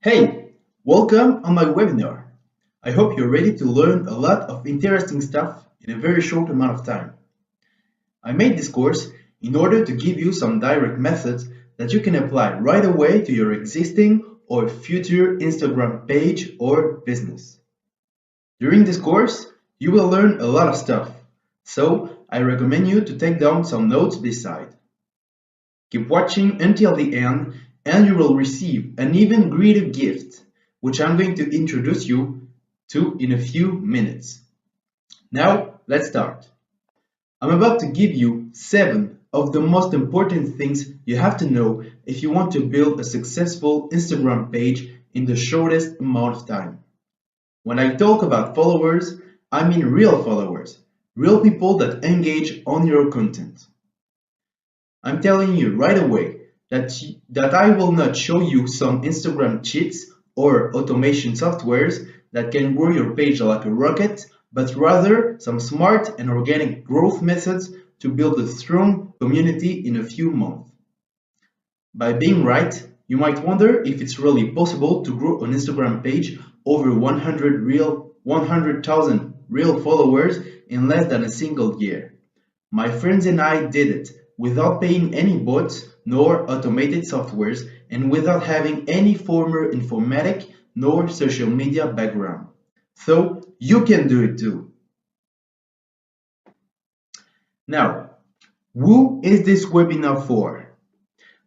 Hey, welcome on my webinar. I hope you're ready to learn a lot of interesting stuff in a very short amount of time. I made this course in order to give you some direct methods that you can apply right away to your existing or future Instagram page or business. During this course, you will learn a lot of stuff, so I recommend you to take down some notes beside. Keep watching until the end and you will receive an even greater gift, which I'm going to introduce you to in a few minutes. Now, let's start. I'm about to give you 7 of the most important things you have to know if you want to build a successful Instagram page in the shortest amount of time. When I talk about followers, I mean real followers, real people that engage on your content. I'm telling you right away that I will not show you some Instagram cheats or automation softwares that can grow your page like a rocket, but rather some smart and organic growth methods to build a strong community in a few months. By being right, you might wonder if it's really possible to grow an Instagram page over 100,000 real followers in less than a single year. My friends and I did it without paying any bots nor automated softwares and without having any former informatic nor social media background. So you can do it too. Now, who is this webinar for?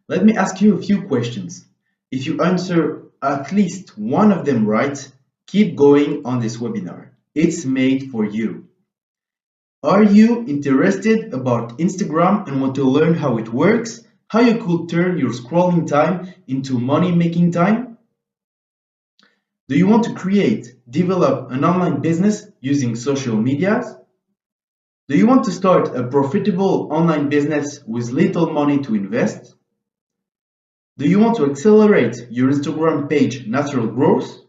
Let me ask you a few questions. If you answer at least one of them right, keep going on this webinar. It's made for you. Are you interested about Instagram and want to learn how it works? How you could turn your scrolling time into money-making time? Do you want to develop an online business using social media? Do you want to start a profitable online business with little money to invest? Do you want to accelerate your Instagram page natural growth?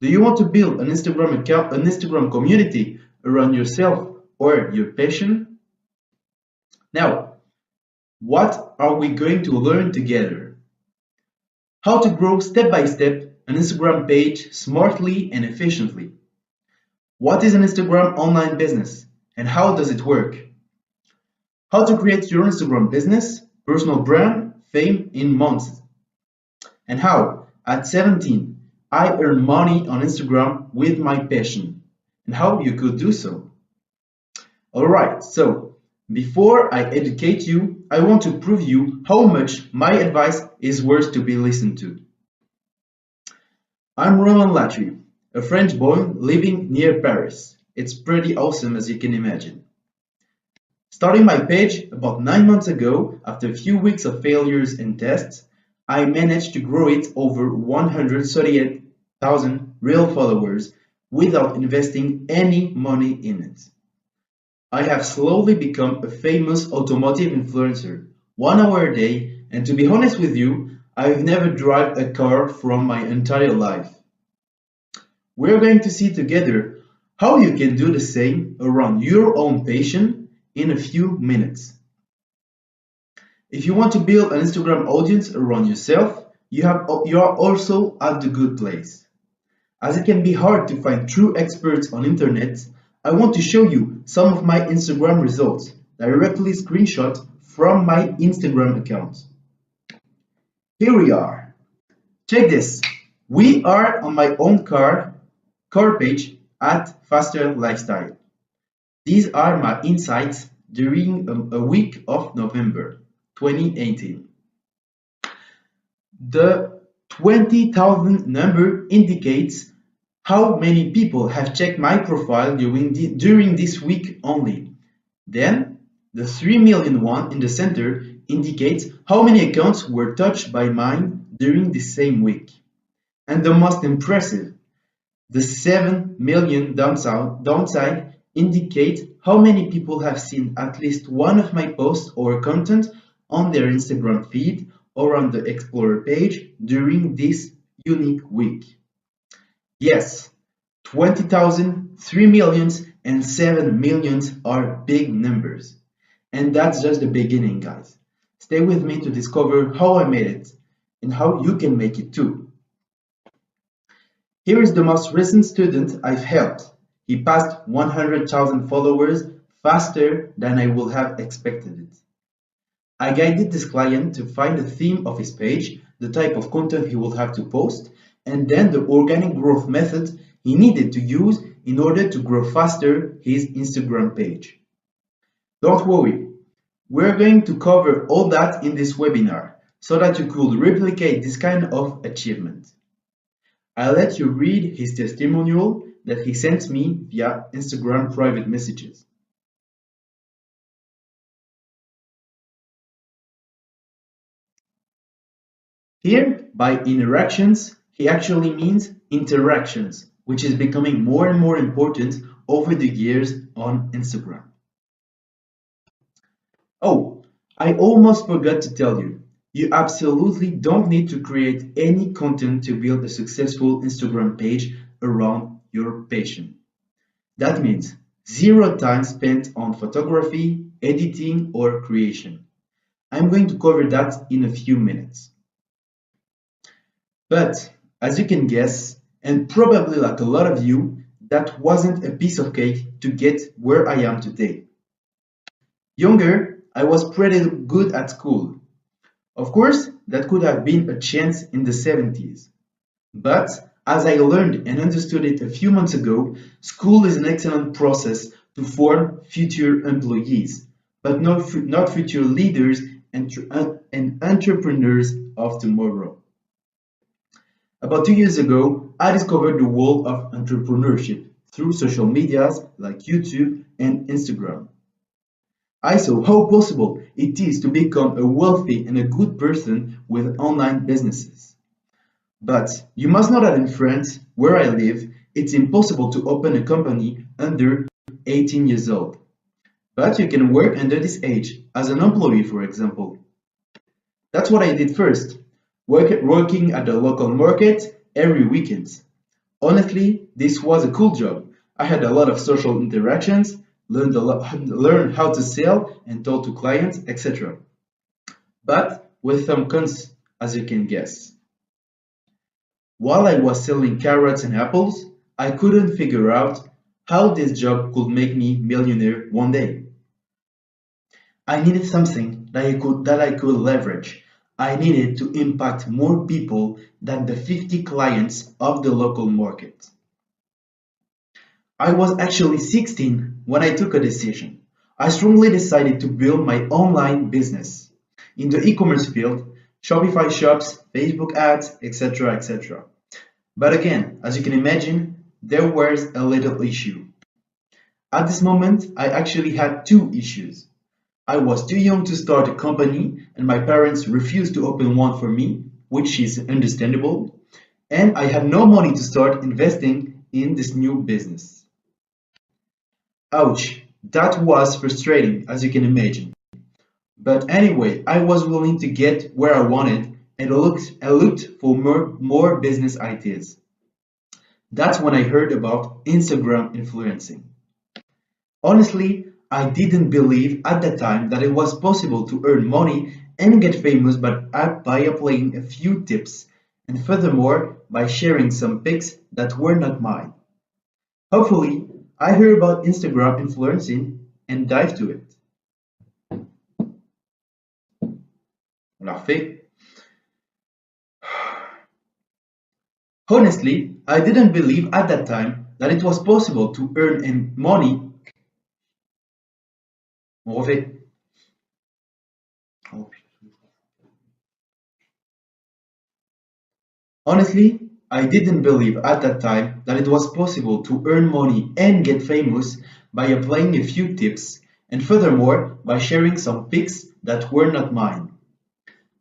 Do you want to build an Instagram account, an Instagram community around yourself or your passion? Now, what are we going to learn together? How to grow step by step an Instagram page smartly and efficiently. What is an Instagram online business and how does it work? How to create your Instagram business, personal brand, fame in months. And how, at 17, I earn money on Instagram with my passion and how you could do so. Alright, so before I educate you, I want to prove you how much my advice is worth to be listened to. I'm Roman Latry, a French boy living near Paris. It's pretty awesome as you can imagine. Starting my page about 9 months ago, after a few weeks of failures and tests, I managed to grow it over 138,000 real followers without investing any money in it. I have slowly become a famous automotive influencer, 1 hour a day, and to be honest with you, I've never driven a car from my entire life. We're going to see together how you can do the same around your own passion in a few minutes. If you want to build an Instagram audience around yourself, you are also at the good place. As it can be hard to find true experts on internet, I want to show you some of my Instagram results, directly screenshot from my Instagram account. Here we are. Check this. We are on my own car page at Faster Lifestyle. These are my insights during a week of November 2018. The 20,000 number indicates how many people have checked my profile during this week only. Then, the 3 million one in the center indicates how many accounts were touched by mine during the same week. And the most impressive, the 7 million downside indicates how many people have seen at least one of my posts or content on their Instagram feed or on the Explorer page during this unique week. Yes, 20,000, 3 millions, and 7 millions are big numbers. And that's just the beginning, guys. Stay with me to discover how I made it and how you can make it too. Here is the most recent student I've helped. He passed 100,000 followers faster than I would have expected it. I guided this client to find the theme of his page, the type of content he would have to post, and then the organic growth method he needed to use in order to grow faster his Instagram page. Don't worry, we're going to cover all that in this webinar so that you could replicate this kind of achievement. I'll let you read his testimonial that he sent me via Instagram private messages. Here, by interactions, he actually means interactions, which is becoming more and more important over the years on Instagram. Oh, I almost forgot to tell you, you absolutely don't need to create any content to build a successful Instagram page around your passion. That means zero time spent on photography, editing, or creation. I'm going to cover that in a few minutes. But as you can guess, and probably like a lot of you, that wasn't a piece of cake to get where I am today. Younger, I was pretty good at school. Of course, that could have been a chance in the 70s. But as I learned and understood it a few months ago, school is an excellent process to form future employees, but not future leaders and entrepreneurs of tomorrow. About 2 years ago, I discovered the world of entrepreneurship through social medias like YouTube and Instagram. I saw how possible it is to become a wealthy and a good person with online businesses. But you must know that in France, where I live, it's impossible to open a company under 18 years old. But you can work under this age, as an employee, for example. That's what I did first, working at the local market every weekend. Honestly, this was a cool job. I had a lot of social interactions, learned how to sell and talk to clients, etc. But with some cons, as you can guess. While I was selling carrots and apples, I couldn't figure out how this job could make me millionaire one day. I needed something that I could leverage. I needed to impact more people than the 50 clients of the local market. I was actually 16 when I took a decision. I strongly decided to build my online business in the e-commerce field, Shopify shops, Facebook ads, etc. etc. But again, as you can imagine, there was a little issue. At this moment, I actually had two issues. I was too young to start a company, and my parents refused to open one for me, which is understandable, and I had no money to start investing in this new business. Ouch, that was frustrating, as you can imagine. But anyway, I was willing to get where I wanted, and I looked for more business ideas. That's when I heard about Instagram influencing. Honestly, I didn't believe at the time that it was possible to earn money and get famous by applying a few tips, and furthermore, by sharing some pics that were not mine. Hopefully, I heard about Instagram influencing and dive to it. On l'a refait. Honestly, I didn't believe at that time that it was possible to earn money. On refait. Oh, Honestly, I didn't believe at that time that it was possible to earn money and get famous by applying a few tips, and furthermore, by sharing some pics that were not mine.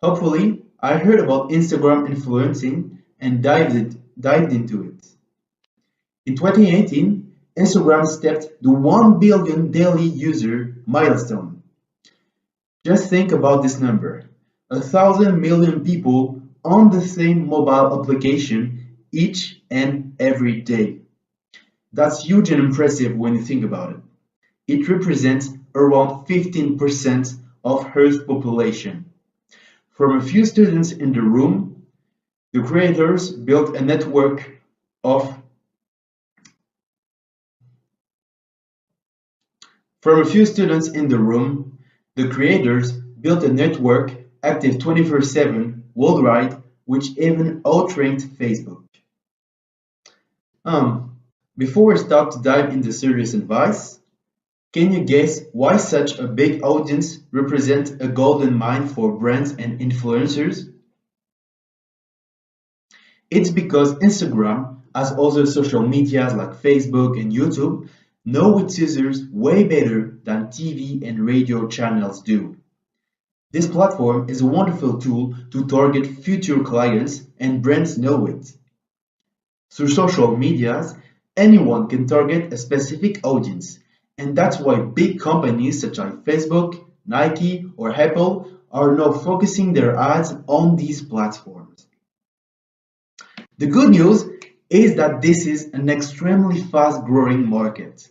Hopefully, I heard about Instagram influencing and dived into it. In 2018, Instagram stepped the 1 billion daily user milestone. Just think about this number: 1,000 million people on the same mobile application each and every day. That's huge and impressive when you think about it. It represents around 15% of Earth's population. From a few students in the room, the creators built a network of from a few students in the room, the creators built a network active 24/7 worldwide, which even outranked Facebook. Um, Before we start to dive into serious advice, can you guess why such a big audience represents a golden mine for brands and influencers? It's because Instagram, as other social medias like Facebook and YouTube, know its users way better than TV and radio channels do. This platform is a wonderful tool to target future clients, and brands know it. Through social medias, anyone can target a specific audience, and that's why big companies such as Facebook, Nike, or Apple are now focusing their ads on these platforms. The good news is that this is an extremely fast-growing market.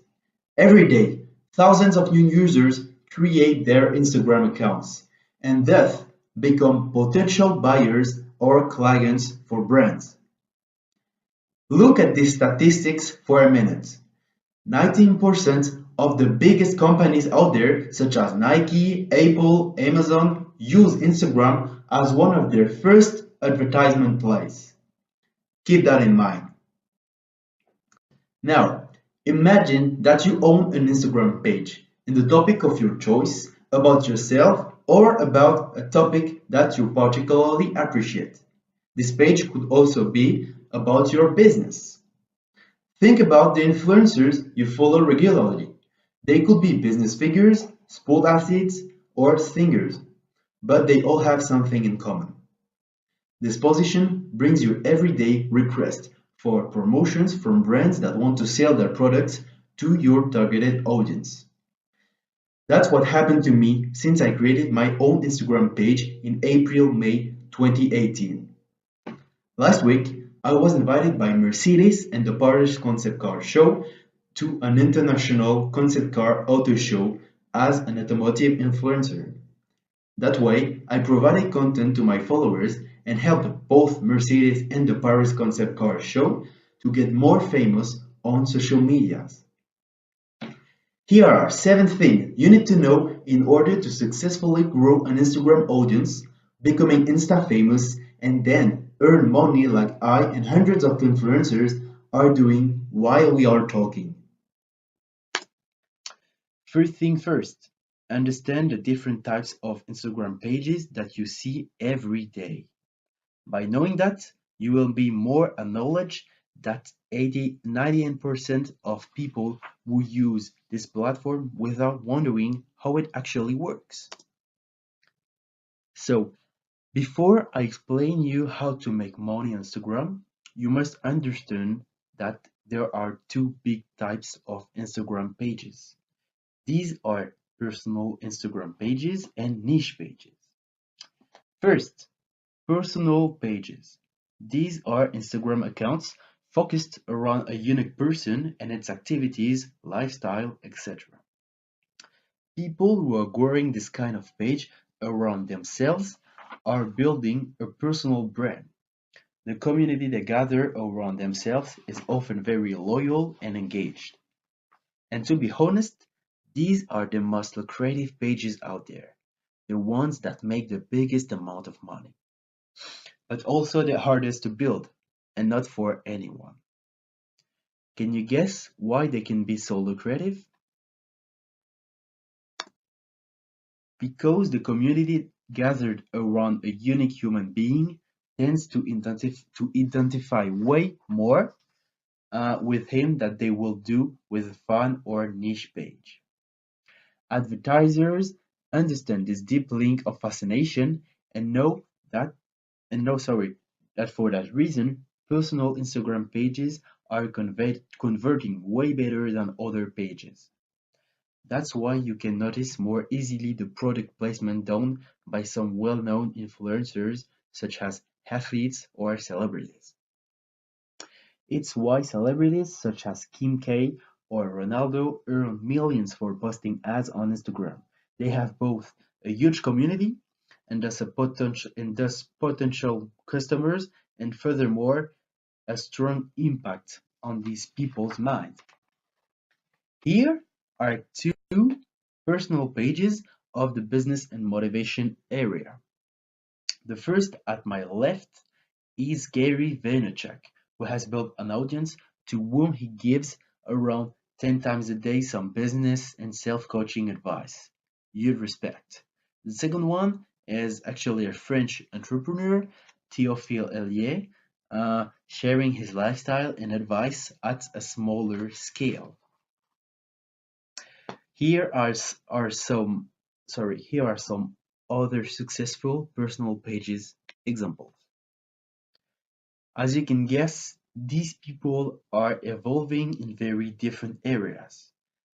Every day, thousands of new users create their Instagram accounts and thus become potential buyers or clients for brands. Look at these statistics for a minute. 19% of the biggest companies out there, such as Nike, Apple, Amazon, use Instagram as one of their first advertisement plays. Keep that in mind. Now, imagine that you own an Instagram page in the topic of your choice about yourself or about a topic that you particularly appreciate. This page could also be about your business. Think about the influencers you follow regularly. They could be business figures, sport athletes, or singers, but they all have something in common. This position brings you everyday requests for promotions from brands that want to sell their products to your targeted audience. That's what happened to me since I created my own Instagram page in April-May 2018. Last week, I was invited by Mercedes and the Paris Concept Car Show to an international concept car auto show as an automotive influencer. That way, I provided content to my followers and helped both Mercedes and the Paris Concept Car Show to get more famous on social medias. Here are 7 things you need to know in order to successfully grow an Instagram audience, becoming Insta famous, and then earn money like I and hundreds of influencers are doing while we are talking. First thing first, understand the different types of Instagram pages that you see every day. By knowing that, you will be more acknowledged that 80-98% of people will use this platform without wondering how it actually works. So, before I explain you how to make money on Instagram, you must understand that there are two big types of Instagram pages. These are personal Instagram pages and niche pages. First, personal pages. These are Instagram accounts focused around a unique person and its activities, lifestyle, etc. People who are growing this kind of page around themselves are building a personal brand. The community they gather around themselves is often very loyal and engaged. And to be honest, these are the most lucrative pages out there, the ones that make the biggest amount of money, but also the hardest to build, and not for anyone. Can you guess why they can be so lucrative? Because the community gathered around a unique human being tends to identify way more with him than they will do with a fun or niche page. Advertisers understand this deep link of fascination and know that that for that reason, personal Instagram pages are converting way better than other pages. That's why you can notice more easily the product placement done by some well-known influencers such as athletes or celebrities. It's why celebrities such as Kim K or Ronaldo earn millions for posting ads on Instagram. They have both a huge community and thus potential customers, and furthermore, a strong impact on these people's minds. Here are two personal pages of the business and motivation area. The first at my left is Gary Vaynerchuk, who has built an audience to whom he gives around 10 times a day some business and self-coaching advice you'd respect. The second one is actually a French entrepreneur, Théophile Hellier, sharing his lifestyle and advice at a smaller scale. Here are here are some other successful personal pages examples. As you can guess, these people are evolving in very different areas.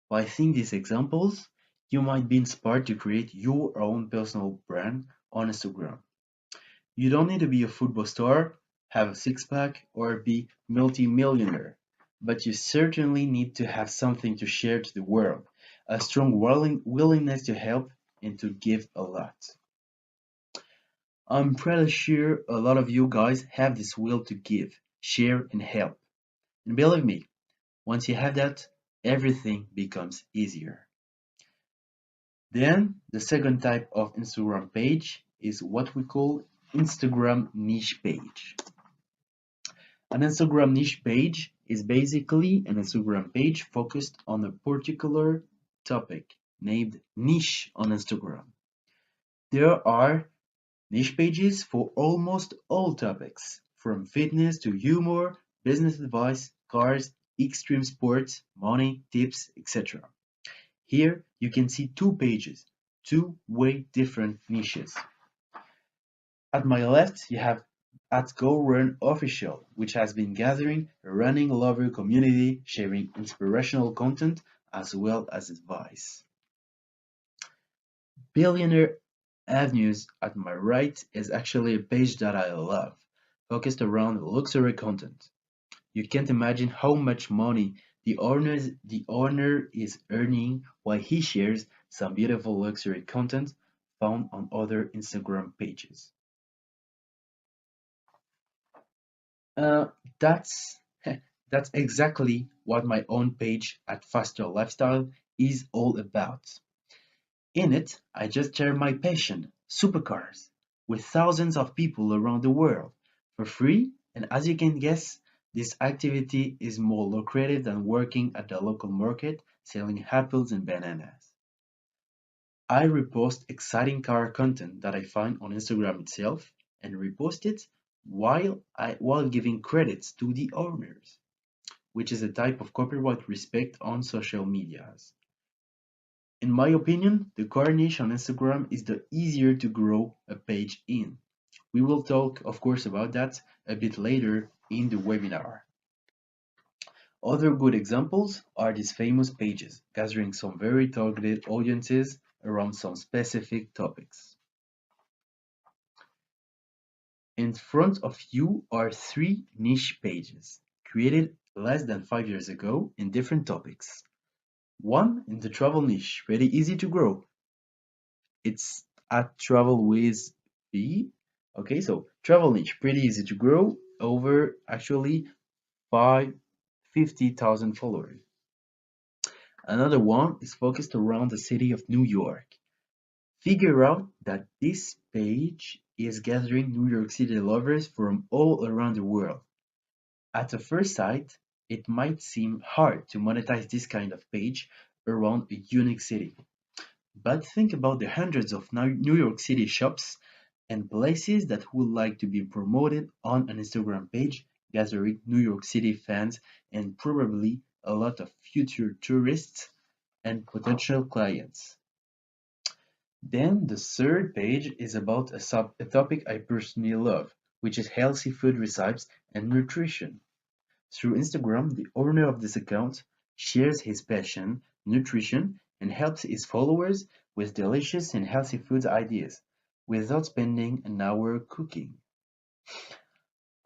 By seeing these examples, you might be inspired to create your own personal brand on Instagram. You don't need to be a football star, have a six-pack, or be multi-millionaire, but you certainly need to have something to share to the world, a strong willingness to help and to give a lot. I'm pretty sure a lot of you guys have this will to give, share, and help. And believe me, once you have that, everything becomes easier. Then, the second type of Instagram page is what we call Instagram niche page. An Instagram niche page is basically an Instagram page focused on a particular topic named niche on Instagram. There are niche pages for almost all topics, from fitness to humor, business advice, cars, extreme sports, money, tips, etc. Here you can see two pages, two way different niches. At my left, you have at Go Run Official, which has been gathering a running lover community sharing inspirational content as well as advice. Billionaire Avenues at my right is actually a page that I love, focused around luxury content. You can't imagine how much money the owner is earning while he shares some beautiful luxury content found on other Instagram pages. Uh, that's that's exactly what my own page at Faster Lifestyle is all about. In it, I just share my passion, supercars, with thousands of people around the world for free, and as you can guess, this activity is more lucrative than working at the local market selling apples and bananas. I repost exciting car content that I find on Instagram itself and repost it while giving credits to the owners, which is a type of copyright respect on social medias. In my opinion, the car niche on Instagram is the easier to grow a page in. We will talk, of course, about that a bit later in the webinar. Other good examples are these famous pages, gathering some very targeted audiences around some specific topics. In front of you are three niche pages, created less than 5 years ago in different topics. One in the travel niche, pretty easy to grow. It's at Travel with B. Okay, so travel niche, pretty easy to grow, over actually 50,000 followers. Another one is focused around the city of New York. Figure out that this page is gathering New York City lovers from all around the world. At a first sight, it might seem hard to monetize this kind of page around a unique city. But think about the hundreds of New York City shops and places that would like to be promoted on an Instagram page, gathering New York City fans and probably a lot of future tourists and potential clients. Then the third page is about a topic I personally love, which is healthy food recipes and nutrition. Through Instagram, the owner of this account shares his passion, nutrition, and helps his followers with delicious and healthy food ideas without spending an hour cooking.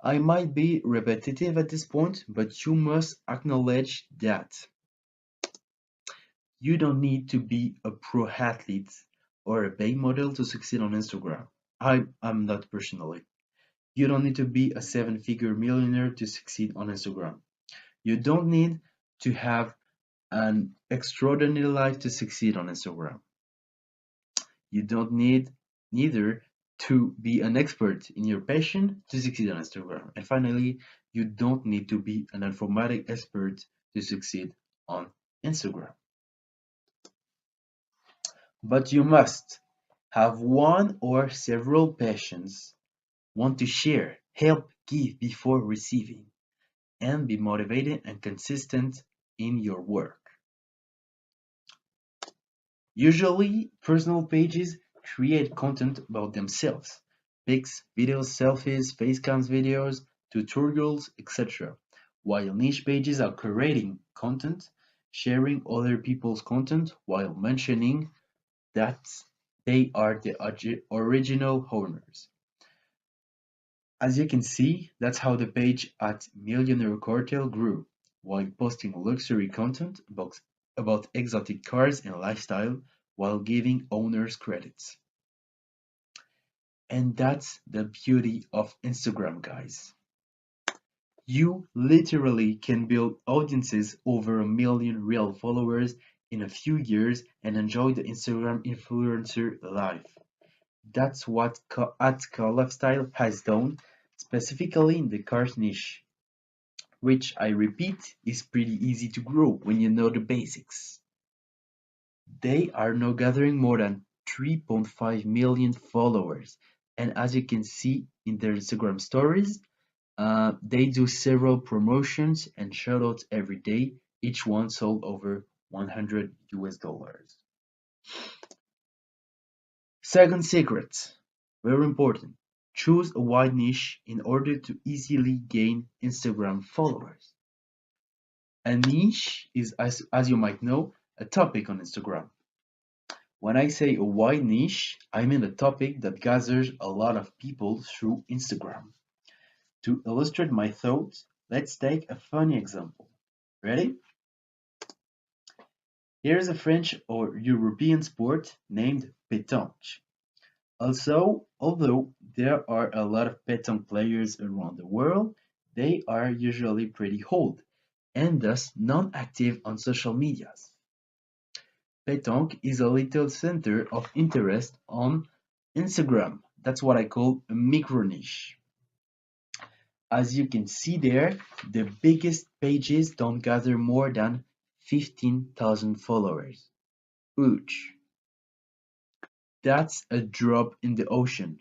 I might be repetitive at this point, but you must acknowledge that you don't need to be a pro athlete or a paid model to succeed on Instagram. I'm not personally. You don't need to be a seven-figure millionaire to succeed on Instagram. You don't need to have an extraordinary life to succeed on Instagram. You don't need neither to be an expert in your passion to succeed on Instagram. And finally, you don't need to be an informatic expert to succeed on Instagram. But you must have one or several passions, want to share, help, give before receiving, and be motivated and consistent in your work. Usually, personal pages create content about themselves: pics, videos, selfies, facecams videos, tutorials, etc. While niche pages are creating content, sharing other people's content while mentioning that they are the original owners. As you can see, that's how the page at Millionaire Cartel grew, while posting luxury content about exotic cars and lifestyle while giving owners credits. And that's the beauty of Instagram, guys. You literally can build audiences over 1 million real followers in a few years and enjoy the Instagram influencer life. That's what Car Lifestyle has done, specifically in the cars niche, which I repeat is pretty easy to grow when you know the basics. They are now gathering more than 3.5 million followers, and as you can see in their Instagram stories, they do several promotions and shoutouts every day. Each one sold over 100 US dollars. Second secret, very important. Choose a wide niche in order to easily gain Instagram followers. A niche is, as you might know, a topic on Instagram. When I say a wide niche, I mean a topic that gathers a lot of people through Instagram. To illustrate my thoughts, let's take a funny example. Ready? Here's a French or European sport named pétanque. Also, although there are a lot of pétanque players around the world, they are usually pretty old and thus non-active on social medias. Pétanque is a little center of interest on Instagram. That's what I call a micro niche. As you can see there, the biggest pages don't gather more than 15,000 followers. Ouch. That's a drop in the ocean.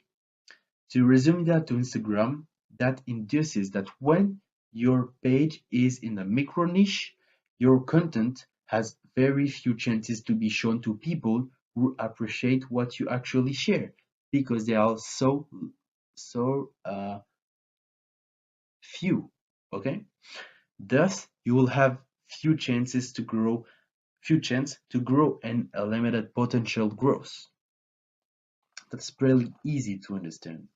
To resume that to Instagram, that induces that when your page is in a micro niche, your content has very few chances to be shown to people who appreciate what you actually share because they are so few. Okay, thus you will have few chance to grow and a limited potential growth. That's pretty easy to understand.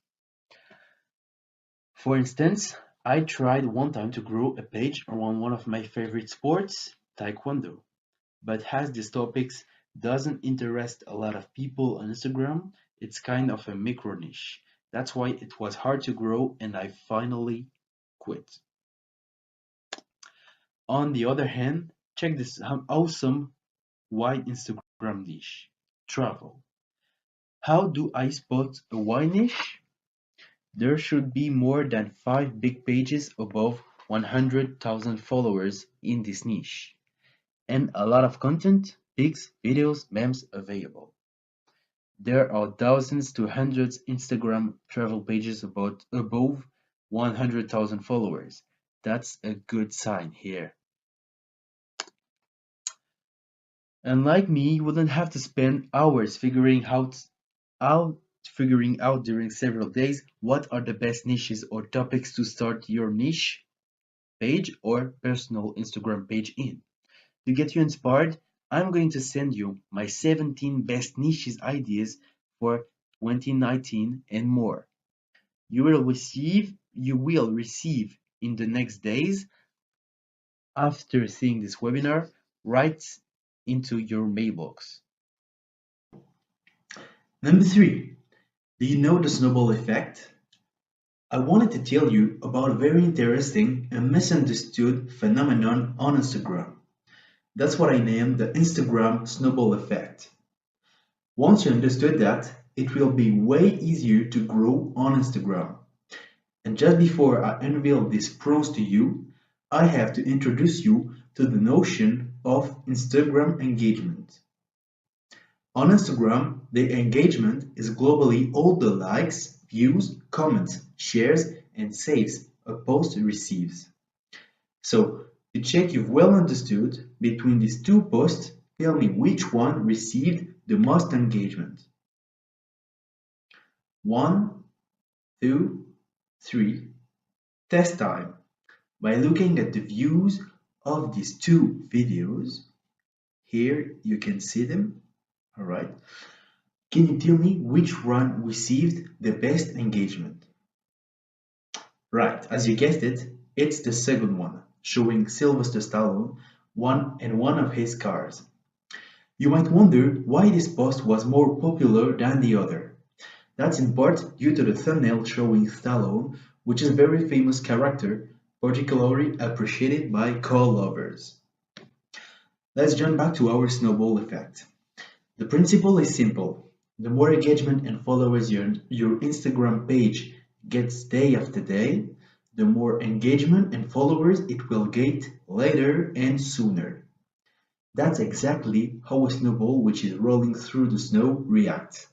For instance, I tried one time to grow a page around one of my favorite sports, Taekwondo, but as this topics doesn't interest a lot of people on Instagram, it's kind of a micro niche. That's why it was hard to grow and I finally quit. On the other hand, check this awesome wide Instagram niche, travel. How do I spot a wide niche? There should be more than 5 big pages above 100,000 followers in this niche, and a lot of content, pics, videos, memes available. There are dozens to hundreds Instagram travel pages above 100,000 followers. That's a good sign here. Unlike me, you wouldn't have to spend hours figuring out during several days what are the best niches or topics to start your niche page or personal Instagram page in. To get you inspired, I'm going to send you my 17 best niches ideas for 2019 and more. You will receive in the next days after seeing this webinar right into your mailbox. Number 3, do you know the snowball effect? I wanted to tell you about a very interesting and misunderstood phenomenon on Instagram. That's what I named the Instagram snowball effect. Once you understood that, it will be way easier to grow on Instagram. And just before I unveil these pros to you, I have to introduce you to the notion of Instagram engagement. On Instagram, the engagement is globally all the likes, views, comments, shares, and saves a post receives. So, to check you've well understood between these two posts, tell me which one received the most engagement. 1, 2, 3. Test time. By looking at the views of these two videos, here you can see them, alright? Can you tell me which one received the best engagement? Right, as you guessed it, it's the second one, showing Sylvester Stallone one of his cars. You might wonder why this post was more popular than the other. That's in part due to the thumbnail showing Stallone, which is a very famous character, particularly appreciated by car lovers. Let's jump back to our snowball effect. The principle is simple. The more engagement and followers your Instagram page gets day after day, the more engagement and followers it will get later and sooner. That's exactly how a snowball which is rolling through the snow reacts.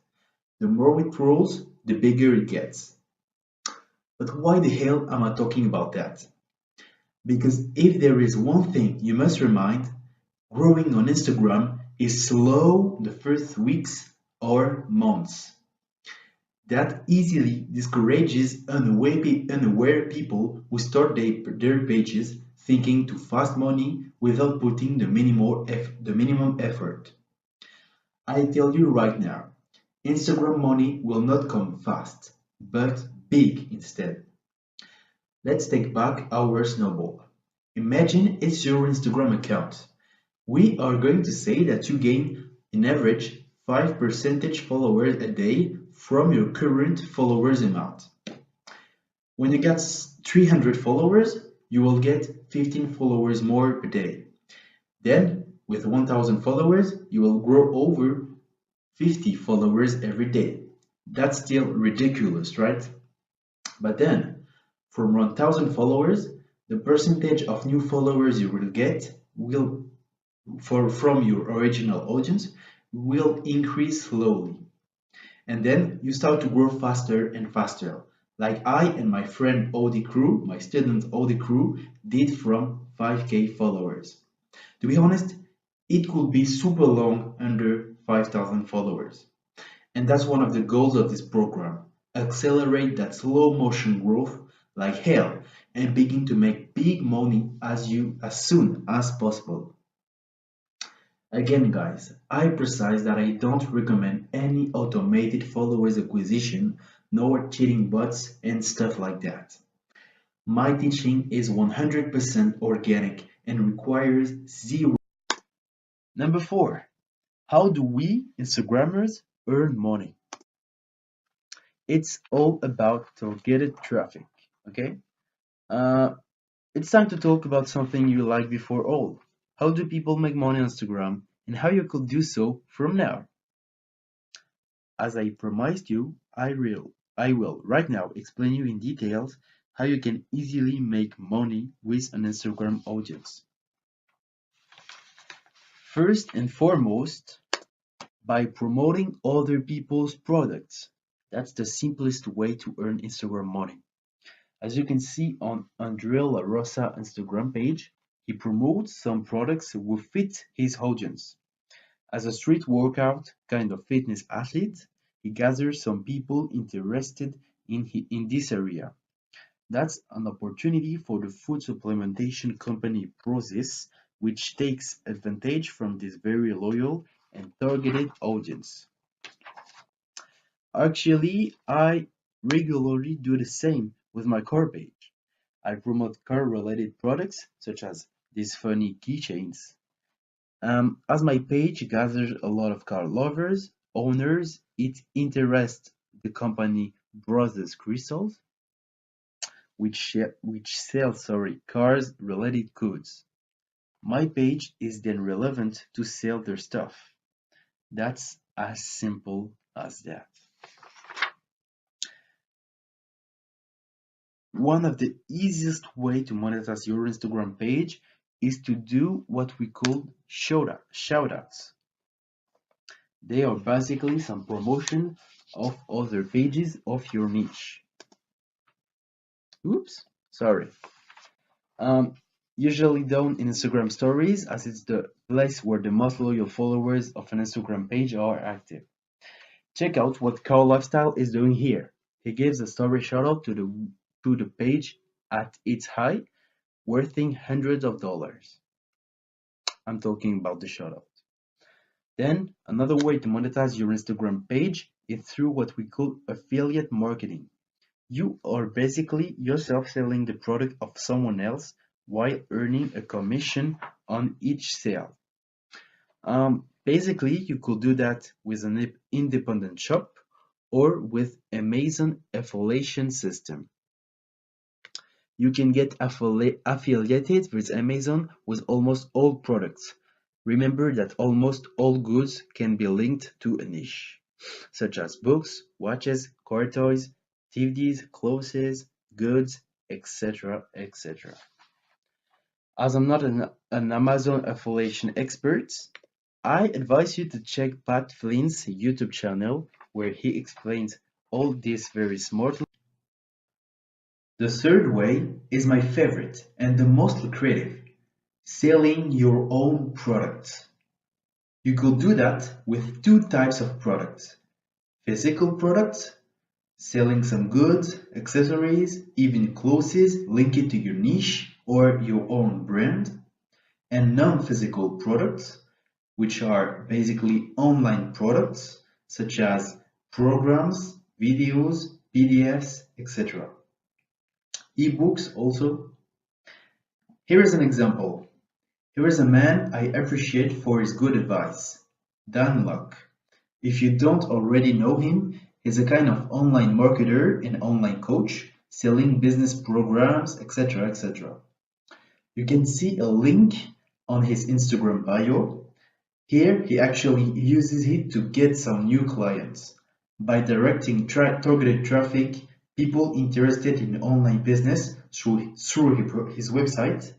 The more it rolls, the bigger it gets. But why the hell am I talking about that? Because if there is one thing you must remind, growing on Instagram is slow the first weeks or months. That easily discourages unaware people who start their pages thinking to fast money without putting the minimum effort. I tell you right now, Instagram money will not come fast, but big instead. Let's take back our snowball. Imagine it's your Instagram account. We are going to say that you gain an average 5 percentage followers a day from your current followers amount. When you get 300 followers, you will get 15 followers more per day. Then, with 1000 followers, you will grow over 50 followers every day. That's still ridiculous, right? But then, from 1000 followers, the percentage of new followers you will get from your original audience will increase slowly. And then you start to grow faster and faster, like I and my friend Audi Crew, my student Audi Crew, did from 5k followers. To be honest, it could be super long under 5,000 followers. And that's one of the goals of this program. Accelerate that slow motion growth like hell and begin to make big money as soon as possible. Again, guys, I precise that I don't recommend any automated followers acquisition, nor cheating bots and stuff like that. My teaching is 100% organic and requires zero. Number 4. How do we Instagrammers earn money? It's all about targeted traffic, okay? Uh, it's time to talk about something you like before all. How do people make money on Instagram and how you could do so from now? As I promised you, I will right now explain you in details how you can easily make money with an Instagram audience. First and foremost, by promoting other people's products. That's the simplest way to earn Instagram money. As you can see on Andrea La Rosa Instagram page, he promotes some products who fit his audience. As a street workout kind of fitness athlete, he gathers some people interested in this area. That's an opportunity for the food supplementation company Prozis, which takes advantage from this very loyal and targeted audience. Actually, I regularly do the same with my car page. I promote car-related products such as these funny keychains. As my page gathers a lot of car lovers, owners, it interests the company Brothers Crystals. which sells cars related goods. My page is then relevant to sell their stuff. That's as simple as that. One of the easiest way to monetize your Instagram page is to do what we call shoutouts. They are basically some promotion of other pages of your niche. Oops, sorry. Um, Usually done in Instagram stories, as it's the place where the most loyal followers of an Instagram page are active. Check out what Carl Lifestyle is doing here. He gives a story shoutout to the page at its high, worthing hundreds of dollars. I'm talking about the shoutout. Then another way to monetize your Instagram page is through what we call affiliate marketing. You are basically yourself selling the product of someone else while earning a commission on each sale. Basically, you could do that with an independent shop or with Amazon affiliation system. You can get affiliated with Amazon with almost all products. Remember that almost all goods can be linked to a niche, such as books, watches, car toys, TVs, clothes, goods, etc. etc. As I'm not an Amazon affiliation expert, I advise you to check Pat Flynn's YouTube channel where he explains all this very smartly. The third way is my favorite and the most lucrative: selling your own products. You could do that with two types of products: physical products, selling some goods, accessories, even clothes linked to your niche or your own brand, and non-physical products, which are basically online products such as programs, videos, PDFs, etc. Ebooks also. Here is an example. Here is a man I appreciate for his good advice, Dan Luck. If you don't already know him, he's a kind of online marketer and online coach selling business programs, etc. etc. You can see a link on his Instagram bio. Here he actually uses it to get some new clients. By directing targeted traffic, people interested in online business through his website,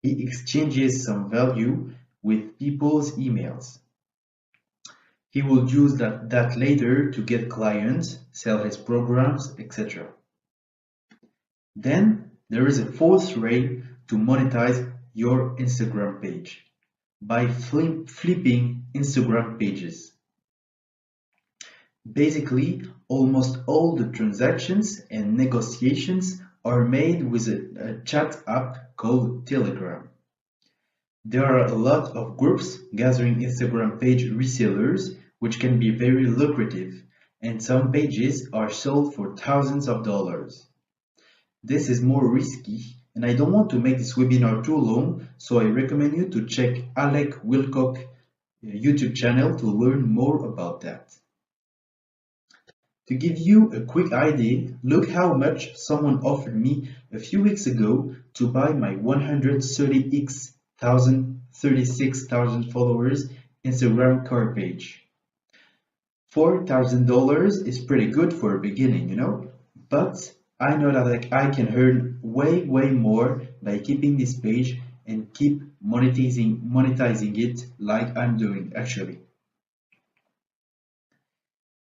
he exchanges some value with people's emails. He will use that later to get clients, sell his programs, etc. Then there is a fourth way to monetize your Instagram page: by flipping Instagram pages. Basically, almost all the transactions and negotiations are made with a chat app called Telegram. There are a lot of groups gathering Instagram page resellers, which can be very lucrative, and some pages are sold for thousands of dollars. This is more risky, and I don't want to make this webinar too long, so I recommend you to check Alec Wilcock YouTube channel to learn more about that. To give you a quick idea, look how much someone offered me a few weeks ago to buy my 136,000 followers Instagram car page. $4,000 is pretty good for a beginning, you know, but I know that I can earn way more by keeping this page and keep monetizing it like I'm doing actually.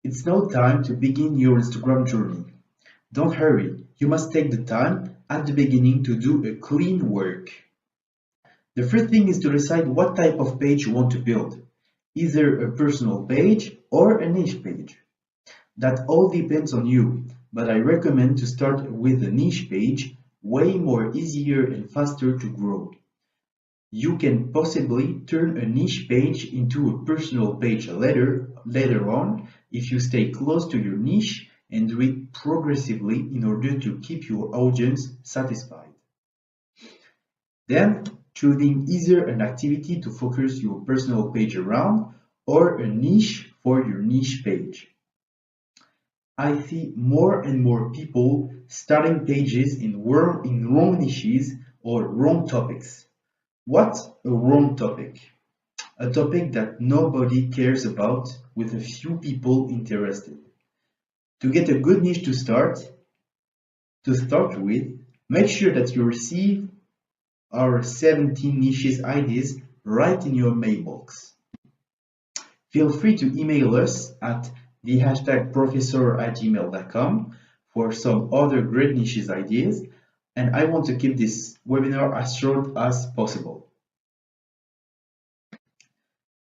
It's now time to begin your Instagram journey. Don't hurry, you must take the time at the beginning to do a clean work. The first thing is to decide what type of page you want to build, either a personal page or a niche page. That all depends on you, but I recommend to start with a niche page, way more easier and faster to grow. You can possibly turn a niche page into a personal page later on if you stay close to your niche and do it progressively in order to keep your audience satisfied. Then, choosing either an activity to focus your personal page around or a niche for your niche page. I see more and more people starting pages in wrong niches or wrong topics. What's a wrong topic? A topic that nobody cares about with a few people interested. To get a good niche to start with, make sure that you receive our 17 niches ideas right in your mailbox. Feel free to email us at the hashtag professor@gmail.com for some other great niches ideas, and I want to keep this webinar as short as possible.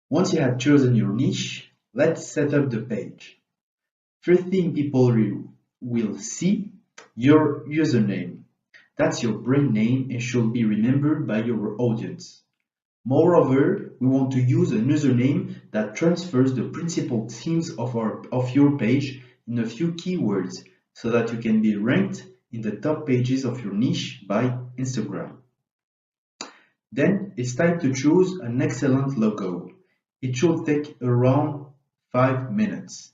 Once you have chosen your niche, let's set up the page. First thing people will see, your username. That's your brand name and should be remembered by your audience. Moreover, we want to use a username that transfers the principal themes of your page in a few keywords so that you can be ranked in the top pages of your niche by Instagram. Then it's time to choose an excellent logo. It should take around 5 minutes.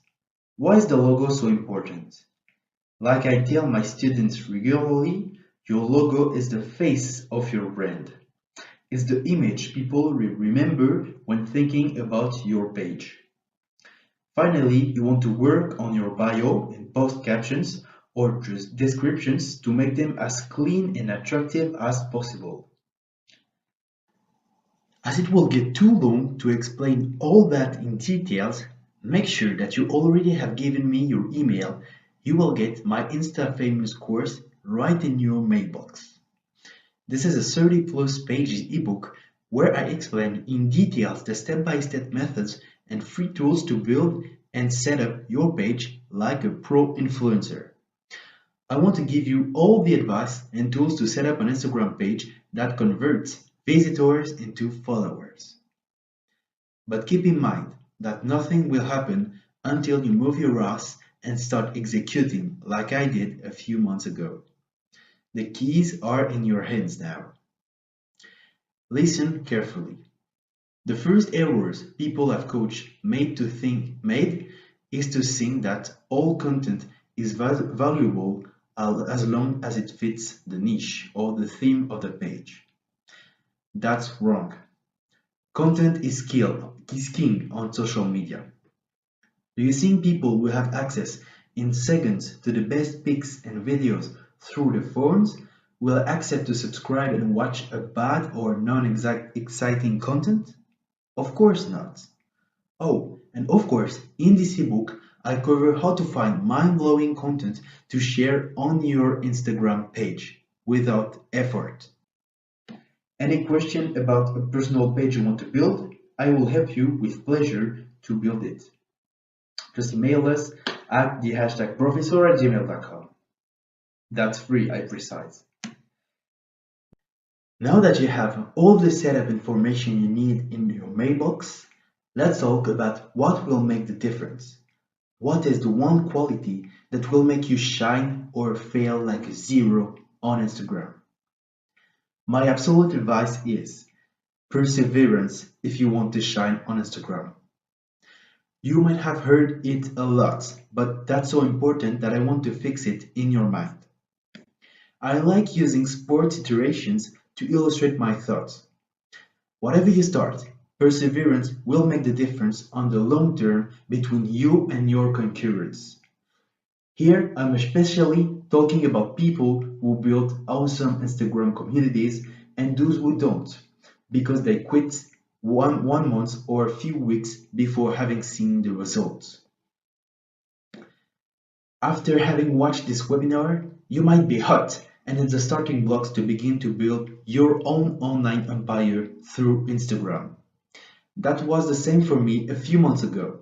Why is the logo so important? Like I tell my students regularly, your logo is the face of your brand. It's the image people remember when thinking about your page. Finally, you want to work on your bio and post captions or just descriptions to make them as clean and attractive as possible. As it will get too long to explain all that in details, make sure that you already have given me your email. You will get my Insta Famous course right in your mailbox. This is a 30+ pages ebook where I explain in details the step-by-step methods and free tools to build and set up your page like a pro influencer. I want to give you all the advice and tools to set up an Instagram page that converts visitors into followers. But keep in mind that nothing will happen until you move your ass and start executing like I did a few months ago. The keys are in your hands now. Listen carefully. The first errors people have coached made is to think that all content is valuable as long as it fits the niche or the theme of the page. That's wrong. Content is king on social media. Do you think people will have access in seconds to the best pics and videos through the phones? Will accept to subscribe and watch a bad or non-exciting content? Of course not. Oh, and of course, in this ebook, I cover how to find mind-blowing content to share on your Instagram page without effort. Any question about a personal page you want to build? I will help you with pleasure to build it. Just email us at the hashtag professor@gmail.com. That's free, I precise. Now that you have all the setup information you need in your mailbox, let's talk about what will make the difference. What is the one quality that will make you shine or fail like a zero on Instagram? My absolute advice is perseverance if you want to shine on Instagram. You might have heard it a lot, but that's so important that I want to fix it in your mind. I like using sports iterations to illustrate my thoughts. Whatever you start, perseverance will make the difference on the long term between you and your concurrents. Here, I'm especially talking about people who build awesome Instagram communities and those who don't, because they quit one month or a few weeks before having seen the results. After having watched this webinar, you might be hot and in the starting blocks to begin to build your own online empire through Instagram. That was the same for me a few months ago,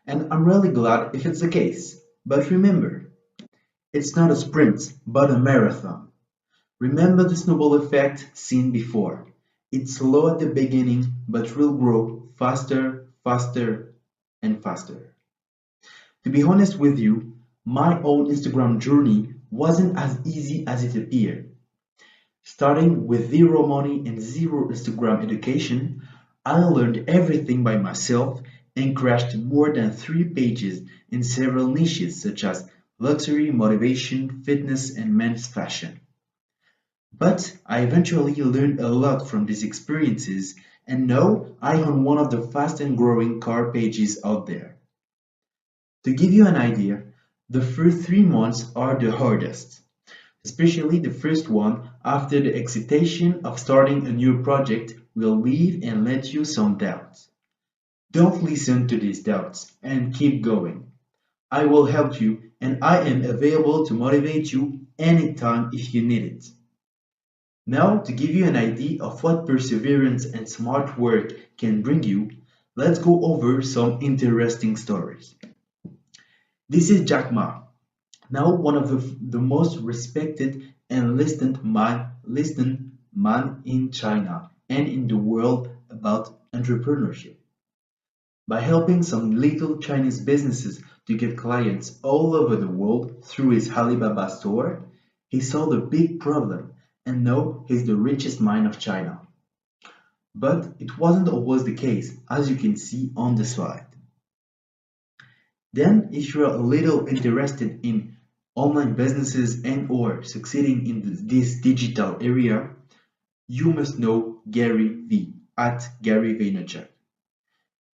and I'm really glad if it's the case. But remember, it's not a sprint, but a marathon. Remember the snowball effect seen before. It's slow at the beginning, but will grow faster, faster, and faster. To be honest with you, my own Instagram journey wasn't as easy as it appeared. Starting with zero money and zero Instagram education, I learned everything by myself and crashed more than 3 pages in several niches such as luxury, motivation, fitness, and men's fashion. But I eventually learned a lot from these experiences, and now I own one of the fastest growing car pages out there. To give you an idea, the first 3 months are the hardest, especially the first one after the excitation of starting a new project will leave and let you some doubts. Don't listen to these doubts and keep going. I will help you and I am available to motivate you anytime if you need it. Now, to give you an idea of what perseverance and smart work can bring you, let's go over some interesting stories. This is Jack Ma, now one of the most respected and listened man in China and in the world about entrepreneurship. By helping some little Chinese businesses to get clients all over the world through his Alibaba store, he solved a big problem and now he's the richest man of China. But it wasn't always the case, as you can see on the slide. Then, if you're a little interested in online businesses and or succeeding in this digital area, you must know Gary V at Gary Vaynerchuk.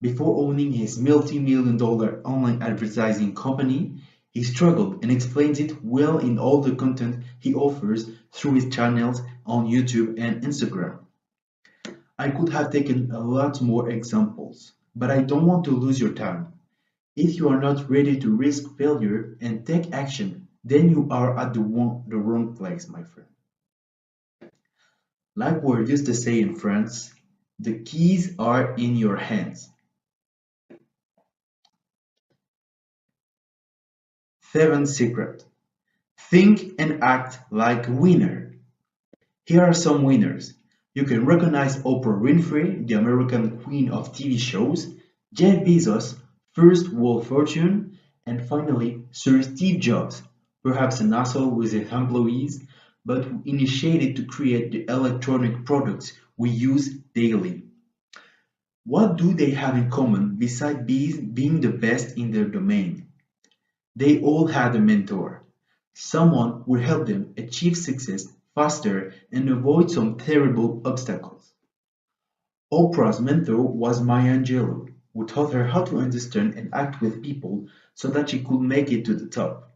Before owning his multi-million dollar online advertising company, he struggled and explains it well in all the content he offers through his channels on YouTube and Instagram. I could have taken a lot more examples, but I don't want to lose your time. If you are not ready to risk failure and take action, then you are at the wrong place, my friend. Like we used to say in France, the keys are in your hands. Seventh secret. Think and act like a winner. Here are some winners. You can recognize Oprah Winfrey, the American queen of TV shows, Jeff Bezos, first world fortune, and finally Sir Steve Jobs, perhaps an asshole with his employees, but who initiated to create the electronic products we use daily. What do they have in common besides being the best in their domain? They all had a mentor, someone who helped them achieve success faster and avoid some terrible obstacles. Oprah's mentor was Maya Angelou, who taught her how to understand and act with people so that she could make it to the top.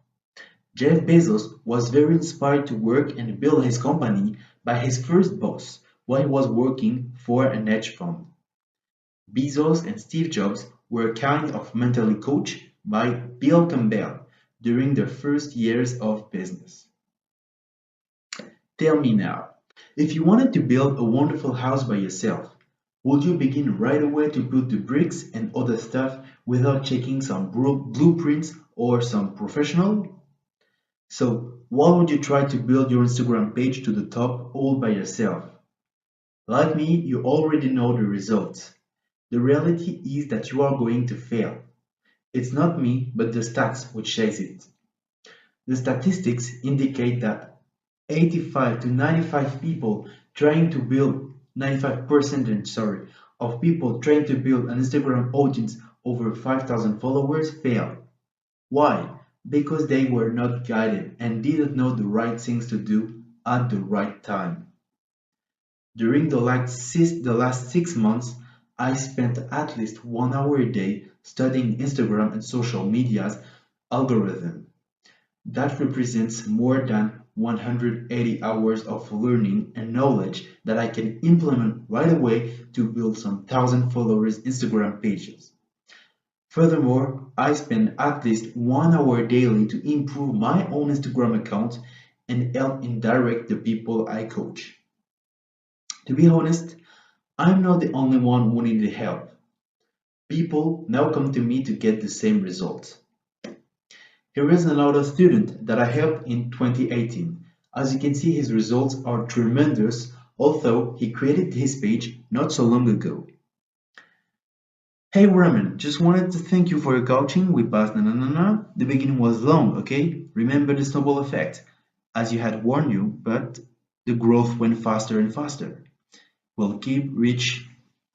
Jeff Bezos was very inspired to work and build his company by his first boss while he was working for an hedge fund. Bezos and Steve Jobs were kind of mentally coached by Bill Campbell during their first years of business. Tell me now, if you wanted to build a wonderful house by yourself, would you begin right away to put the bricks and other stuff without checking some blueprints or some professional? So, why would you try to build your Instagram page to the top all by yourself? Like me, you already know the results. The reality is that you are going to fail. It's not me, but the stats which says it. The statistics indicate that 85 to 95 people trying to build 95% sorry of people trying to build an Instagram audience over 5,000 followers fail. Why? Because they were not guided and didn't know the right things to do at the right time. During the last 6 months, I spent at least 1 hour a day studying Instagram and social media's algorithm. That represents more than 180 hours of learning and knowledge that I can implement right away to build some thousand followers Instagram pages. Furthermore, I spend at least 1 hour daily to improve my own Instagram account and help and direct the people I coach. To be honest, I'm not the only one who needed help. People now come to me to get the same results. Here is another student that I helped in 2018. As you can see, his results are tremendous, although he created his page not so long ago. Hey Raman, just wanted to thank you for your coaching. We passed na na na na. The beginning was long, okay? Remember the snowball effect, as you had warned you, but the growth went faster and faster. We'll keep reach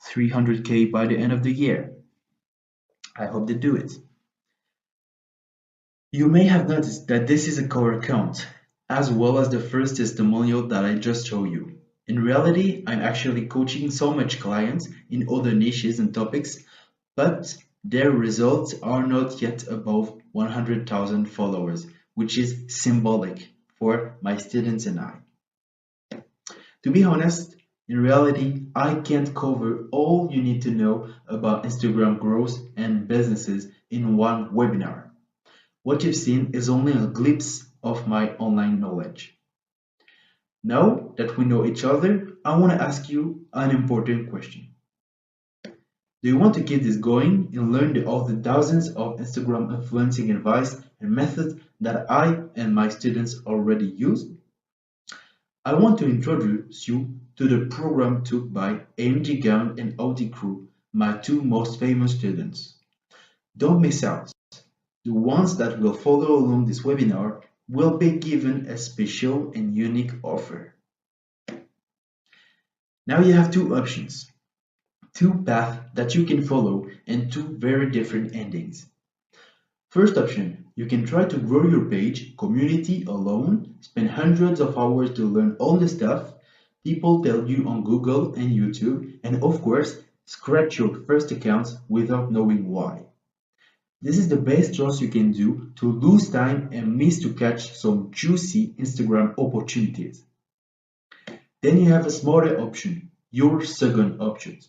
300K by the end of the year. I hope they do it. You may have noticed that this is a core account, as well as the first testimonial that I just showed you. In reality, I'm actually coaching so much clients in other niches and topics, but their results are not yet above 100,000 followers, which is symbolic for my students and I. To be honest, in reality, I can't cover all you need to know about Instagram growth and businesses in one webinar. What you've seen is only a glimpse of my online knowledge. Now that we know each other, I want to ask you an important question. Do you want to keep this going and learn of the thousands of Instagram influencing advice and methods that I and my students already use? I want to introduce you to the program taught by AMG Gown and Audi Crew, my two most famous students. Don't miss out. The ones that will follow along this webinar will be given a special and unique offer. Now you have two options, two paths that you can follow and two very different endings. First option, you can try to grow your page, community alone, spend hundreds of hours to learn all the stuff people tell you on Google and YouTube, and of course, scratch your first accounts without knowing why. This is the best choice you can do to lose time and miss to catch some juicy Instagram opportunities. Then you have a smarter option, your second option.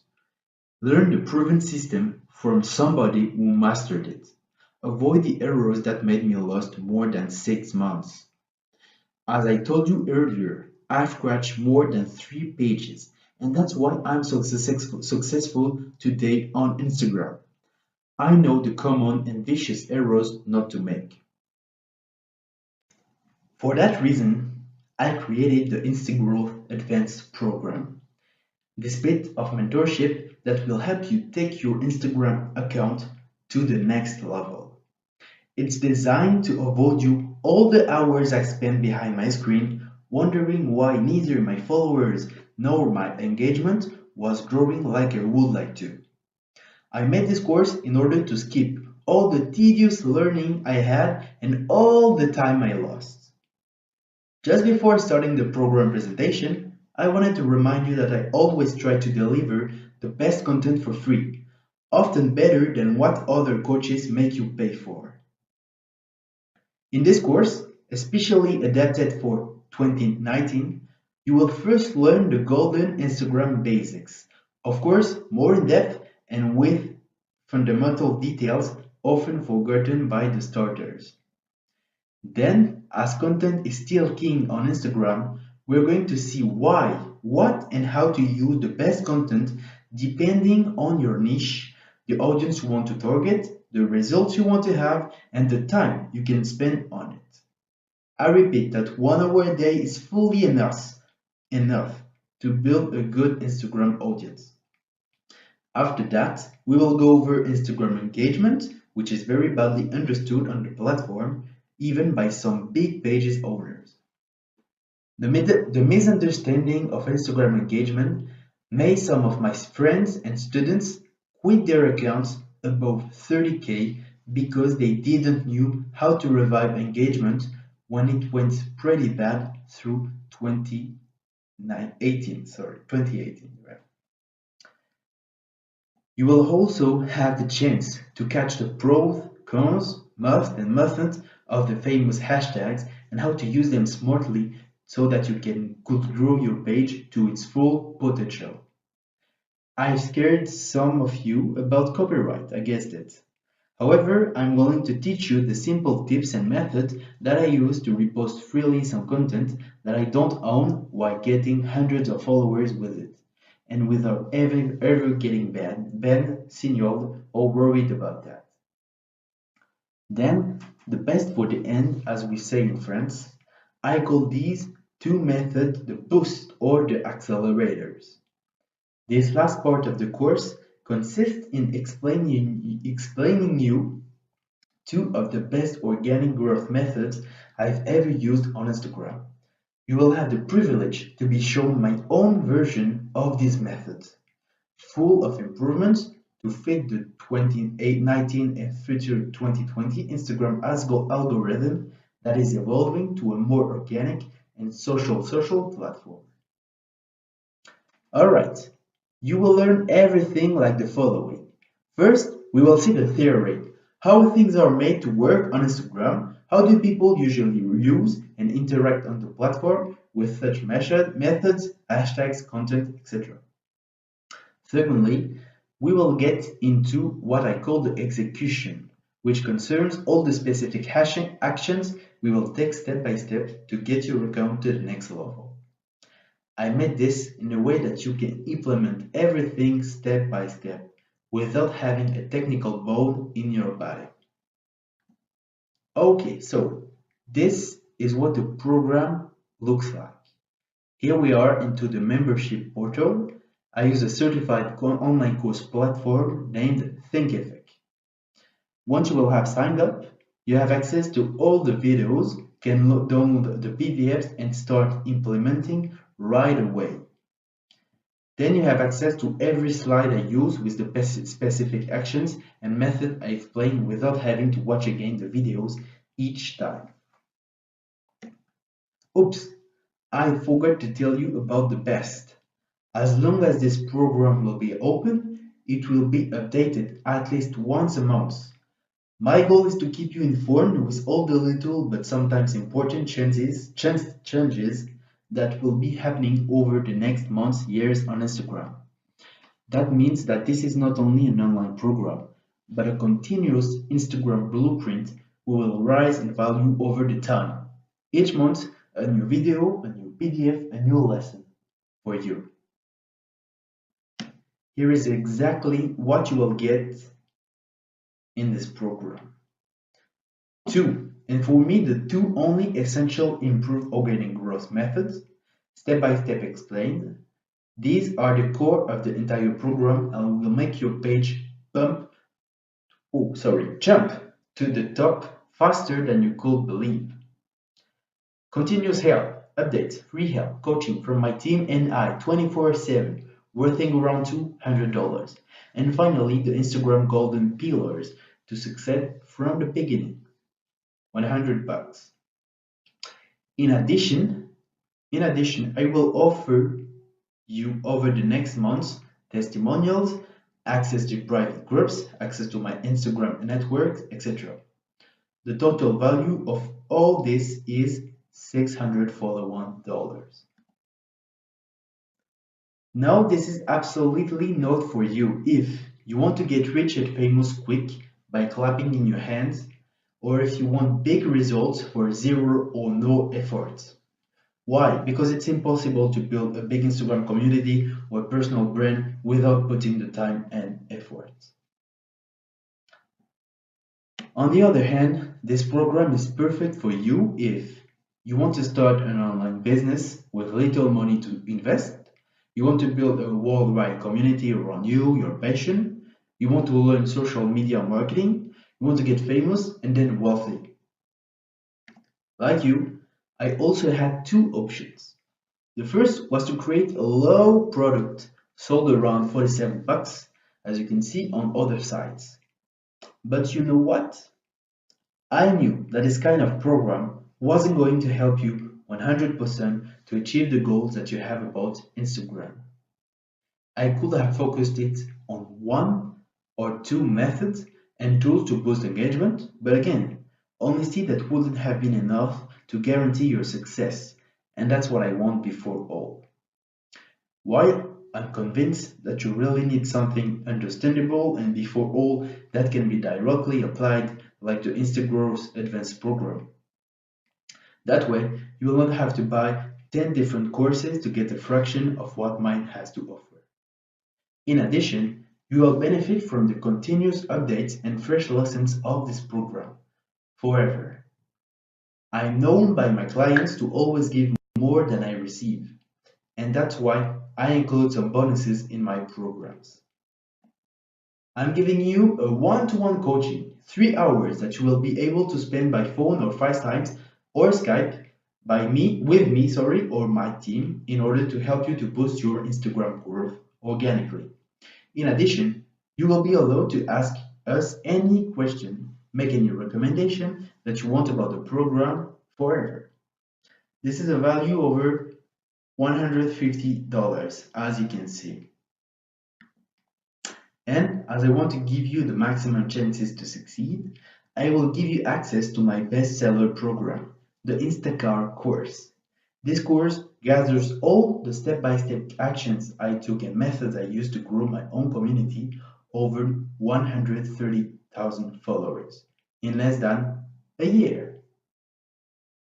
Learn the proven system from somebody who mastered it. Avoid the errors that made me lost more than 6 months. As I told you earlier, I've scratched more than 3 pages, and that's why I'm so successful today on Instagram. I know the common and vicious errors not to make. For that reason, I created the InstaGrowth Advanced program. This bit of mentorship that will help you take your Instagram account to the next level. It's designed to avoid you all the hours I spend behind my screen wondering why neither my followers nor my engagement was growing like I would like to. I made this course in order to skip all the tedious learning I had and all the time I lost. Just before starting the program presentation, I wanted to remind you that I always try to deliver the best content for free, often better than what other coaches make you pay for. In this course, especially adapted for 2019, you will first learn the golden Instagram basics, of course, more in depth and with fundamental details often forgotten by the starters. Then, as content is still king on Instagram, we're going to see why, what, and how to use the best content depending on your niche, the audience you want to target, the results you want to have, and the time you can spend on it. I repeat that 1 hour a day is fully enough to build a good Instagram audience. After that, we will go over Instagram engagement, which is very badly understood on the platform, even by some big pages owners. The misunderstanding of Instagram engagement made some of my friends and students quit their accounts above 30K because they didn't know how to revive engagement when it went pretty bad through 2018. Right? You will also have the chance to catch the pros, cons, must and mustn't of the famous hashtags and how to use them smartly so that you could grow your page to its full potential. I've scared some of you about copyright, I guessed it. However, I'm willing to teach you the simple tips and methods that I use to repost freely some content that I don't own while getting hundreds of followers with it, and without ever getting banned, signaled, or worried about that. Then, the best for the end, as we say in France, I call these two methods the boost or the accelerators. This last part of the course consists in explaining you two of the best organic growth methods I've ever used on Instagram. You will have the privilege to be shown my own version of these methods, full of improvements, To fit the 2019 and future 2020 Instagram algorithm that is evolving to a more organic and social platform. Alright, you will learn everything like the following. First, we will see the theory, how things are made to work on Instagram, how do people usually use and interact on the platform with such methods, hashtags, content, etc. Secondly, we will get into what I call the execution, which concerns all the specific hashing actions we will take step by step to get your account to the next level. I made this in a way that you can implement everything step by step without having a technical bone in your body. Okay, so this is what the program looks like. Here we are into the membership portal. I use a certified online course platform named Thinkific. Once you will have signed up, you have access to all the videos, can download the PDFs and start implementing right away. Then you have access to every slide I use with the specific actions and method I explain without having to watch again the videos each time. Oops, I forgot to tell you about the best. As long as this program will be open, it will be updated at least once a month. My goal is to keep you informed with all the little but sometimes important changes that will be happening over the next months, years on Instagram. That means that this is not only an online program, but a continuous Instagram blueprint we will rise in value over the time. Each month, a new video, a new PDF, a new lesson for you. Here is exactly what you will get in this program. Two, and for me, the two only essential improved organic growth methods, step by step explained. These are the core of the entire program and will make your page jump to the top faster than you could believe. Continuous help, updates, free help, coaching from my team and I 24/7, worthing around $200. And finally, the Instagram golden pillars to success from the beginning, $100. In addition, I will offer you over the next months testimonials, access to private groups, access to my Instagram network, etc. The total value of all this is $641. Now this is absolutely not for you if you want to get rich and famous quick by clapping in your hands, or if you want big results for zero or no effort. Why? Because it's impossible to build a big Instagram community or personal brand without putting the time and effort. On the other hand, this program is perfect for you if you want to start an online business with little money to invest, you want to build a worldwide community around you, your passion, you want to learn social media marketing, you want to get famous and then wealthy. Like you, I also had two options. The first was to create a low product sold around $47, as you can see on other sites. But you know what? I knew that this kind of program wasn't going to help you 100% to achieve the goals that you have about Instagram. I could have focused it on one or two methods and tools to boost engagement, but again, honestly, that wouldn't have been enough to guarantee your success, and that's what I want before all. While I'm convinced that you really need something understandable and before all that can be directly applied like the Instagrowth Advanced program. That way, you will not have to buy 10 different courses to get a fraction of what mine has to offer. In addition, you will benefit from the continuous updates and fresh lessons of this program forever. I'm known by my clients to always give more than I receive, and that's why I include some bonuses in my programs. I'm giving you a one-to-one coaching, 3 hours that you will be able to spend by phone or FaceTime or Skype or my team in order to help you to boost your Instagram growth organically. In addition, You will be allowed to ask us any question, make any recommendation that you want about the program forever. This is a value over $150, as you can see. And as I want to give you the maximum chances to succeed, I will give you access to my bestseller program, the Instacart course. This course gathers all the step-by-step actions I took and methods I used to grow my own community over 130,000 followers in less than a year.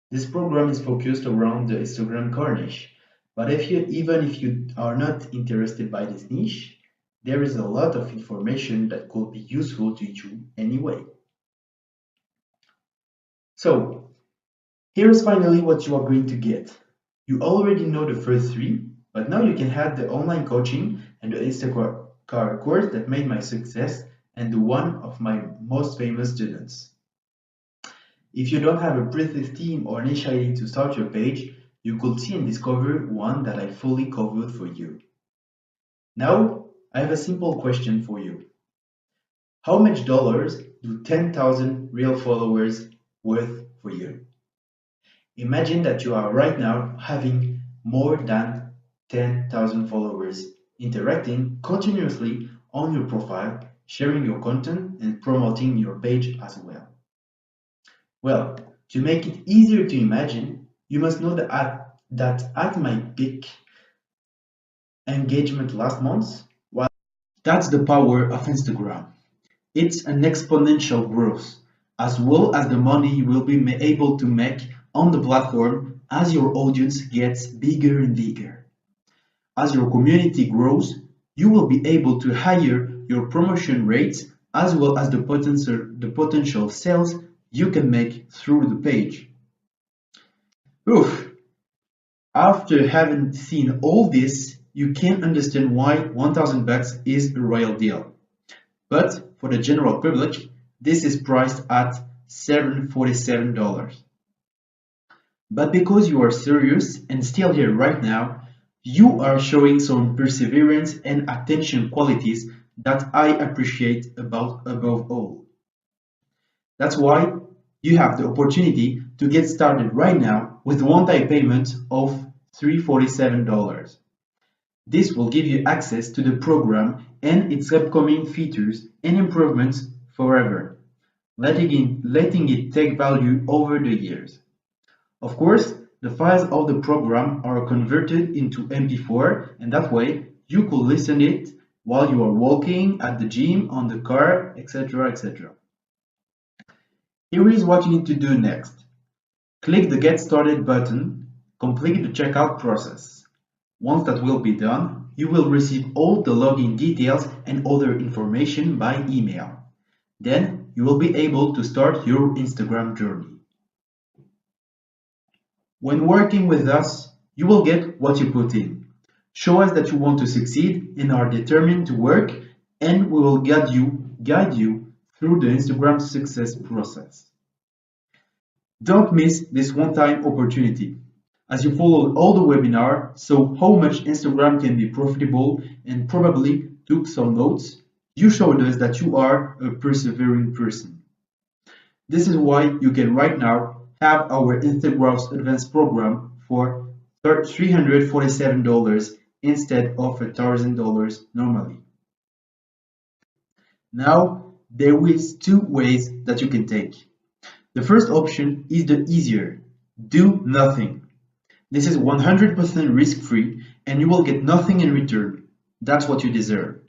This program is focused around the Instagram core niche, but even if you are not interested by this niche, there is a lot of information that could be useful to you anyway. So, here's finally what you are going to get. You already know the first three, but now you can have the online coaching and the Instacart course that made my success and the one of my most famous students. If you don't have a precise theme or niche idea to start your page, you could see and discover one that I fully covered for you. Now, I have a simple question for you. How much dollars do 10,000 real followers worth for you? Imagine that you are right now having more than 10,000 followers interacting continuously on your profile, sharing your content and promoting your page as well. Well, to make it easier to imagine, you must know that at my peak engagement last month, that's the power of Instagram. It's an exponential growth, as well as the money you will be able to make on the platform as your audience gets bigger and bigger. As your community grows, you will be able to higher your promotion rates as well as the potential sales you can make through the page. Oof. After having seen all this, you can understand why 1,000 bucks is a royal deal. But for the general public, this is priced at $747. But because you are serious and still here right now, you are showing some perseverance and attention qualities that I appreciate above all. That's why you have the opportunity to get started right now with one-time payment of $347. This will give you access to the program and its upcoming features and improvements forever, letting it take value over the years. Of course, the files of the program are converted into MP4 and that way you could listen it while you are walking, at the gym, on the car, etc. etc. Here is what you need to do next. Click the Get Started button, complete the checkout process. Once that will be done, you will receive all the login details and other information by email. Then you will be able to start your Instagram journey. When working with us, you will get what you put in. Show us that you want to succeed and are determined to work, and we will guide you through the Instagram success process. Don't miss this one-time opportunity. As you followed all the webinar, saw how much Instagram can be profitable and probably took some notes, you showed us that you are a persevering person. This is why you can right now have our Instagram Advanced program for $347 instead of $1,000 normally. Now, there is two ways that you can take. The first option is the easier. Do nothing. This is 100% risk-free and you will get nothing in return. That's what you deserve.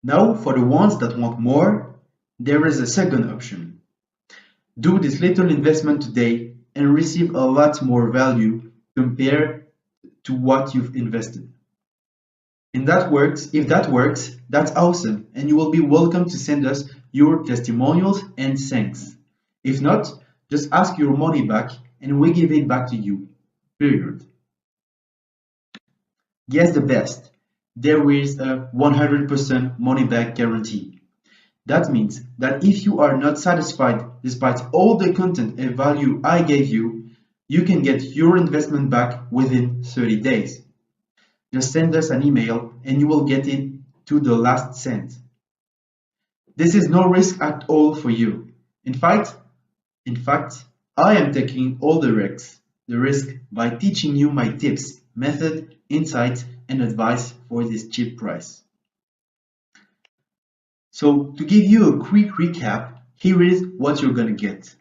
Now, for the ones that want more, there is a second option. Do this little investment today and receive a lot more value compared to what you've invested. And if that works, that's awesome and you will be welcome to send us your testimonials and thanks. If not, just ask your money back and we give it back to you. Period. Guess the best. There is a 100% money back guarantee. That means that if you are not satisfied despite all the content and value I gave you, you can get your investment back within 30 days. Just send us an email and you will get it to the last cent. This is no risk at all for you. In fact, I am taking all the risk by teaching you my tips, method, insights, and advice for this cheap price. So to give you a quick recap, here is what you're gonna get.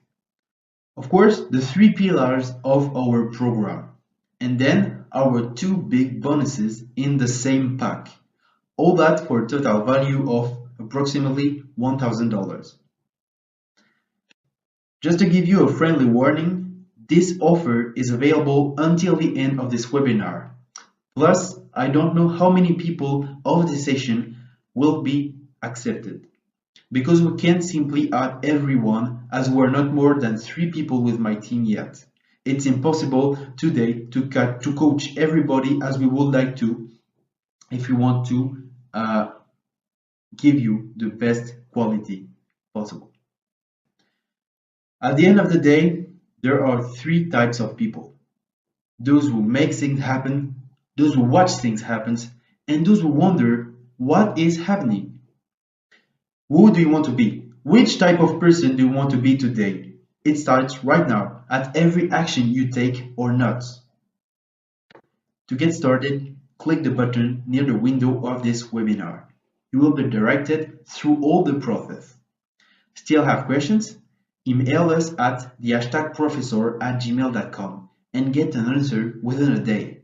Of course, the 3 pillars of our program, and then our 2 big bonuses in the same pack. All that for a total value of approximately $1,000. Just to give you a friendly warning, this offer is available until the end of this webinar. Plus, I don't know how many people of this session will be accepted, because we can't simply add everyone as we're not more than 3 people with my team yet. It's impossible today to coach everybody as we would like to if we want to give you the best quality possible. At the end of the day, there are 3 types of people. Those who make things happen, those who watch things happen, and those who wonder what is happening. Who do you want to be? Which type of person do you want to be today? It starts right now at every action you take or not. To get started, click the button near the window of this webinar. You will be directed through all the process. Still have questions? Email us at the#professor@gmail.com and get an answer within a day.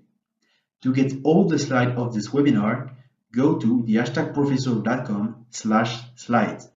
To get all the slides of this webinar, go to the #professor.com/slides.